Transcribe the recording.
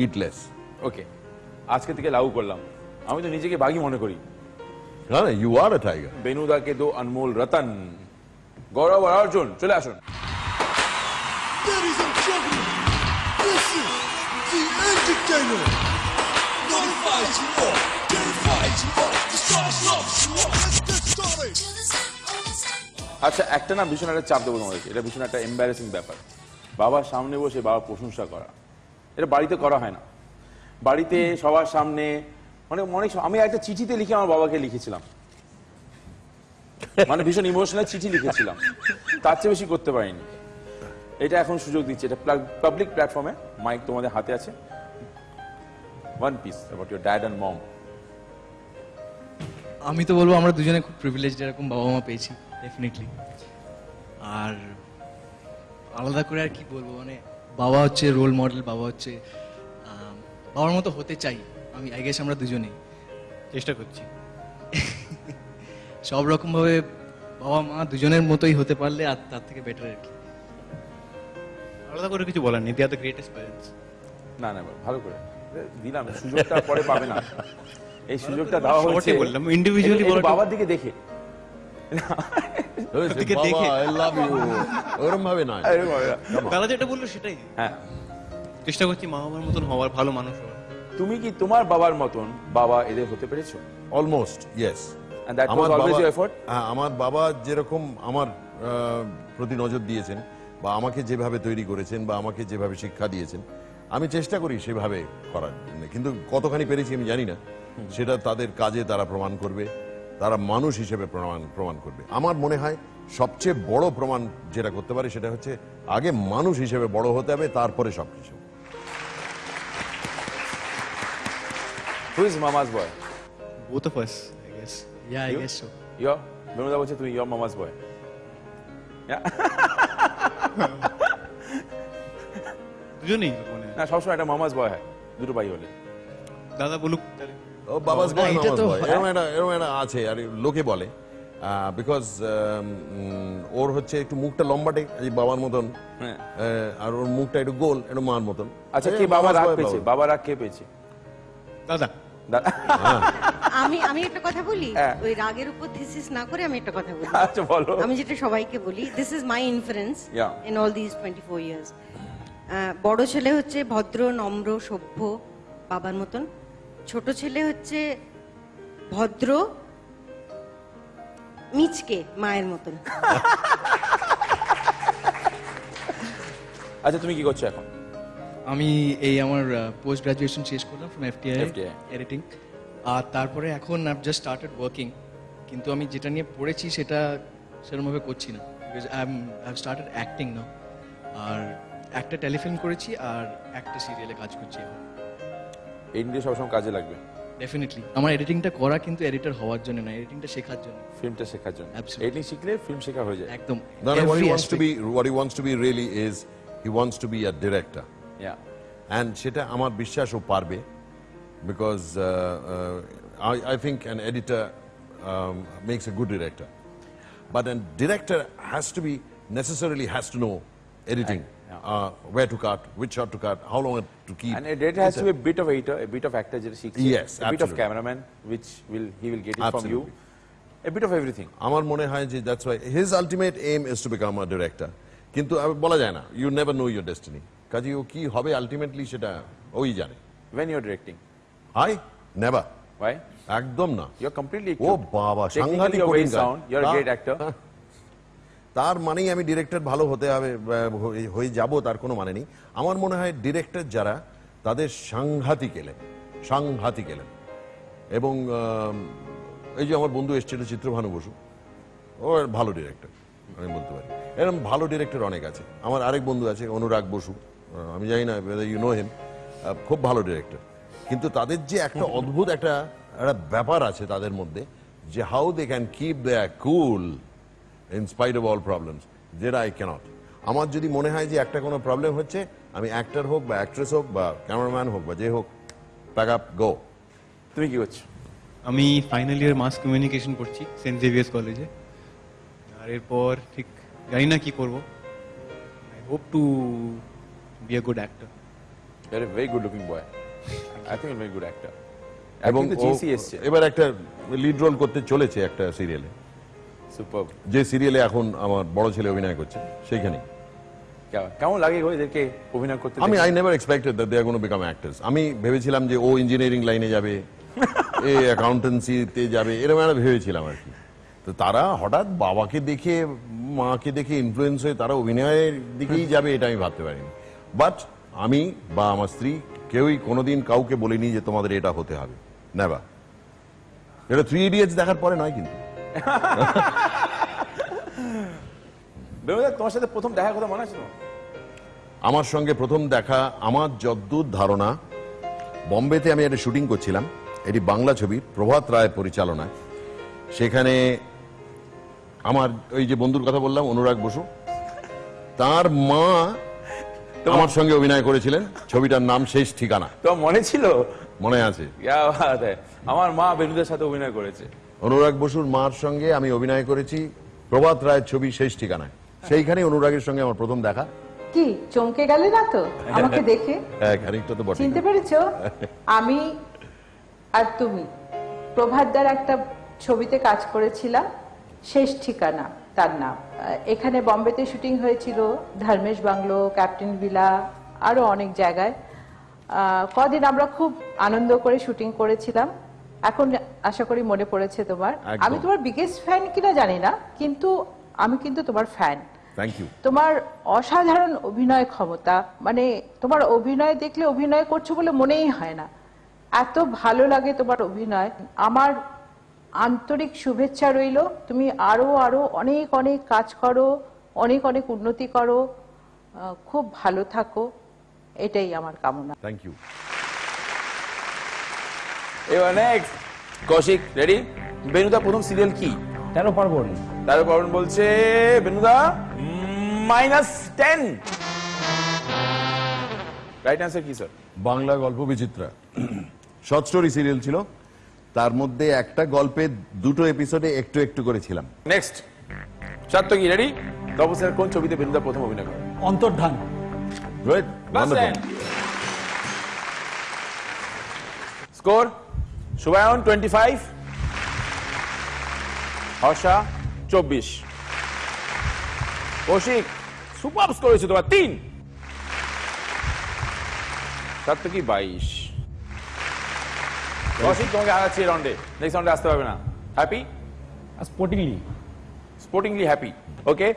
eat less. ওকে, আজকে থেকে লাগু করলাম। আমি তো নিজেকে বাঘই মনে করি। না, you are a tiger. বেনুদাকে দো অনমোল রতন, গৌরব আর অর্জুন চলে আসুন। Ladies and gentlemen, this is the Entertainer. Notifies you all, terrifies you all, the star loves you all. Let's get started. আচ্ছা, একটা না ভীষণ একটা চাপ দেবো তোমাদেরকে, এটা ভীষণ একটা এম্বারেসিং ব্যাপার। বাবার সামনে বসে বাবার প্রশংসা করা, এটা বাড়িতে করা হয় না। বাড়িতে সবার সামনে অনেক আমি একটা চিঠিতে লিখে আমার বাবাকে লিখেছিলাম, মানে ভীষণ ইমোশনাল চিঠি লিখেছিলাম, তার চেয়ে বেশি করতে পারিনি। এটা এখন সুযোগ দিচ্ছে, এটা পাবলিক প্ল্যাটফর্মে, মাইক তোমাদের হাতে আছে। One piece about your dad and mom. আমি তো বলবো আমরা দুজনে খুব প্রিভিলেজড এরকম বাবা মা পেয়েছি, ডেফিনেটলি। আর আলাদা করে আর কি বলবো, মানে বাবা হচ্ছে রোল মডেল, বাবা হচ্ছে বাবার মতো হতে চাই আমি, আই গেস আমরা দুজনেই চেষ্টা করছি সব রকম ভাবে বাবা মা দুজনের মতোই হতে পারলে আর তার থেকে বেটার আর কি। আলাদা করে কিছু বলার নেই, দে আর দ্য গ্রেটেস্ট প্যারেন্টস। না ভালো করে দিলাম, সুযোগটা পরে পাবে না, এই সুযোগটা দেওয়া হচ্ছে বললাম ইন্ডিভিজুয়ালি বাবার দিকে দেখে। I love you. ওরকম ভাবে না। দাদা যেটা বললো সেটাই, হ্যাঁ, চেষ্টা করছি মা বাবার মতন হওয়ার, ভালো মানুষ হওয়ার। তুমি কি তোমার বাবার মতন বাবা এদের হতে পেরেছো? Almost, yes. And that was always your effort? আমার বাবা যেরকম আমার প্রতি নজর দিয়েছেন বা আমাকে যেভাবে তৈরি করেছেন বা আমাকে যেভাবে শিক্ষা দিয়েছেন, আমি চেষ্টা করি সেভাবে করার জন্য। কিন্তু কতখানি পেরেছি আমি জানি না, সেটা তাদের কাজে তারা প্রমাণ করবে, তারা মানুষ হিসেবে প্রমাণ করবে। আমার মনে হয় সবচেয়ে বড় প্রমাণ যেটা করতে পারে সেটা হচ্ছে আগে মানুষ হিসেবে বড় হতে হবে, তারপরে সবকিছু। Who is Mama's boy? Both of us, I guess. Yeah, I You? guess so. বেনুদা বলছে তুমি your Mama's boy. দুজনেই মানে না, সবসময় একটা মামাজ বয় হয় দুটো ভাই হলে। দাদা বলুক তাহলে। ও বাবাস বয়, এটা তো এরকম একটা আছে আর লোকে বলে, বিকজ ওর হচ্ছে একটু মুখটা লম্বাটে বাবার মতন, আর ওর মুখটা একটু গোল, একটু মার মতন। আচ্ছা, কে বাবা রাগ পেয়েছে? বাবা রাগ কে পেয়েছে? দাদা। আমি একটা কথা বলি, ওই রাগের উপর থিসিস না করে আমি একটা কথা বলি। আচ্ছা বলো। আমি যেটা সবাইকে বলি, this is my inference in all this 24 years. বড় ছেলে হচ্ছে ভদ্র, নম্র, সভ্য বাবার মতন। ছোট ছেলে হচ্ছে ভদ্র, মিচকে মায়ের মতন। আচ্ছা, তুমি কি করছো এখন? আমি এই আমার পোস্ট গ্রাজুয়েশন শেষ করলাম ফ্রম FTI এডিটিং, আর তারপরে এখন আই জাস্ট স্টার্টেড ওয়ার্কিং। কিন্তু আমি যেটা নিয়ে পড়েছি সেটা সেরকমভাবে করছি না, because I have started acting now. আর একটা টেলিফিল্ম করেছি আর একটা সিরিয়ালে কাজ করছি এখন। এডিটিং সবসময় কাজে লাগবে। ডেফিনেটলি আমার এডিটিংটা করা কিন্তু এডিটর হওয়ার জন্য না, এডিটিংটা শেখার জন্য, ফিল্মটা শেখার জন্য। Absolutely. এডিটিং শিখলে ফিল্ম শেখা হয়ে যায় একদম। what he wants to be really is he wants to be a director. And সেটা আমার বিশ্বাস ও পারবে, because I think an editor makes a good director, but a director necessarily has to know editing, where to cut, which shot to cut, how long to keep, and a director has to be a bit of editor, a bit of actor, যেটা শিখছে, Yes, a bit of absolutely. cameraman, which he will get it from you, a bit of everything. আমার মনে হয় যে that's why his ultimate aim is to become a director. কিন্তু বলা যায় না, you never know your destiny. কাজে ও কি হবে আলটিমেটলি সেটা ওই জানে। When you're directing, I never. why? একদম না। You're completely ও বাবা, technically সাংঘাতিক you're very কঠিন কাজ। sound, you're a great actor. তার মানেই আমি ডিরেক্টর ভালো হতে হবে, হয়ে যাব, তার কোনো মানে নেই। আমার মনে হয় ডিরেক্টর যারা, তাদের সাংঘাতিক এলেন। এবং এই যে আমার বন্ধু এসেছিল চিত্রভানু বসু, ও ভালো ডিরেক্টর, আমি বলতে পারি। এরকম ভালো ডিরেক্টর অনেক আছে। আমার আরেক বন্ধু আছে অনুরাগ বসু, আমি জানি না ইউ নো হিম, খুব ভালো ডিরেক্টর। কিন্তু তাদের যে একটা অদ্ভুত একটা ব্যাপার আছে তাদের মধ্যে, যে how they can keep their cool in spite of all problems, যেটা আই ক্যানট। আমার যদি মনে হয় যে একটা কোনো প্রবলেম হচ্ছে, আমি অ্যাক্টর হোক বা অ্যাক্ট্রেস হোক বা ক্যামেরাম্যান হোক বা যে হোক, প্যাক আপ গো। তুমি কি করছো? আমি ফাইনাল ইয়ার মাস কমিউনিকেশন করছি সেন্ট জেভিয়ার্স কলেজে। আর এরপর ঠিক জানি না কি করব। I hope to be a good actor. You're a very good looking boy. I think you're a very good actor. এবং কিন্তু ও GC এসছে। এবার একটা লিড রোল করতে চলেছে একটা সিরিয়ালে, Superb. যে সিরিয়ালে এখন আমার বড় ছেলে অভিনয় করছে সেইখানে। কেমন লাগে গো এদেরকে অভিনয় করতে? আমি I never expected that they are gonna become actors. আমি ভেবেছিলাম যে ও ইঞ্জিনিয়ারিং লাইনে যাবে, এ অ্যাকাউন্টেন্সিতে যাবে, এরকম একটা ভেবেছিলাম আর কি। তো তারা হঠাৎ বাবাকে দেখে মাকে দেখে ইনফ্লুয়েন্স হয়ে তারা অভিনয়ের দিকেই যাবে এটা আমি ভাবতে পারিনি। বাট আমি বা আমার স্ত্রী কেউই কোনোদিন কাউকে বলিনি যে তোমাদের এটা হতে হবে, নেভার। এটা 3 ইডিয়টস দেখার পরে নয় কিন্তু। বেরোদা, তোমার সাথে প্রথম দেখা কথা মনে আছে তোমার? আমার সঙ্গে প্রথম দেখা আমার যদ্দূর ধারণা, বম্বেতে আমি একটা শুটিং করছিলাম, এটি বাংলা ছবি, প্রভাত রায়ের পরিচালনায়। সেখানে আমার ওই যে বন্ধুর কথা বললাম অনুরাগ বসু, তার মা আমার সঙ্গে অভিনয় করেছিলেন। ছবিটার নাম শেষ ঠিকানা। তোমার মনে ছিল? মনে আছে। ইয়া বাত হ্যায়। আমার মা বেনুদার সাথে অভিনয় করেছে। অনুরাগ বসুর মার সঙ্গে আমি অভিনয় করেছি প্রভাত রায়ের ছবি শেষ ঠিকানায়। সেইখানে অনুরাগের সঙ্গে আমার প্রথম দেখা। কি চমকে গেলে না তো আমাকে দেখে? হ্যাঁ, খানিকটা তো বটে। চিনতে পেরেছো? আমি আর তুমি প্রভাতদার একটা ছবিতে কাজ করেছিলাম, শেষ ঠিকানা তার নাম। এখানে বম্বেতে শুটিং হয়েছিল, ধর্মেশ বাংলো, ক্যাপ্টেন ভিলা, আরো অনেক জায়গায়। কদিন আমরা খুব আনন্দ করে শুটিং করেছিলাম। এখন আশা করি মনে পড়েছে তোমার। একদম। আমি তোমার বিগেস্ট ফ্যান কিনা জানি না, কিন্তু আমি কিন্তু তোমার ফ্যান। Thank you. তোমার অসাধারণ অভিনয় ক্ষমতা, মানে তোমার অভিনয় দেখলে অভিনয় করছো বলে মনেই হয় না, এত ভালো লাগে তোমার অভিনয়। আমার আন্তরিক শুভেচ্ছা রইল, তুমি আরো আরো অনেক অনেক কাজ করো, অনেক অনেক উন্নতি করো, খুব ভালো থাকো, এটাই আমার কামনা। Thank you. এবার নেক্সট কৌশিক, রেডি? বেনুদা প্রথম সিরিয়াল কি? 13 পার্বণ। 13 পার্বণ বলছে বেনুদা -10। রাইট অ্যান্সার কি স্যার? বাংলা গল্প বিচিত্রা শর্ট স্টোরি সিরিয়াল ছিল, তার মধ্যে একটা গল্পে 2টো এপিসোডে একটু একটু করেছিলাম। Next সার্থকী, ready? তপস্যার কোন ছবিতে বেনুদা প্রথম অভিনয় করে? Antardhan. Right, score Shubhayan 25, Harsha 24, Kaushik super score হয়েছে তোমার 3, সার্থকী 22। কৌশিক তোমাকে হারাচ্ছি রাউন্ডে, নেক্সট রাউন্ডে আসতে পারবে না। হ্যাপি? স্পোর্টিংলি। স্পোর্টিংলি হ্যাপি, ওকে।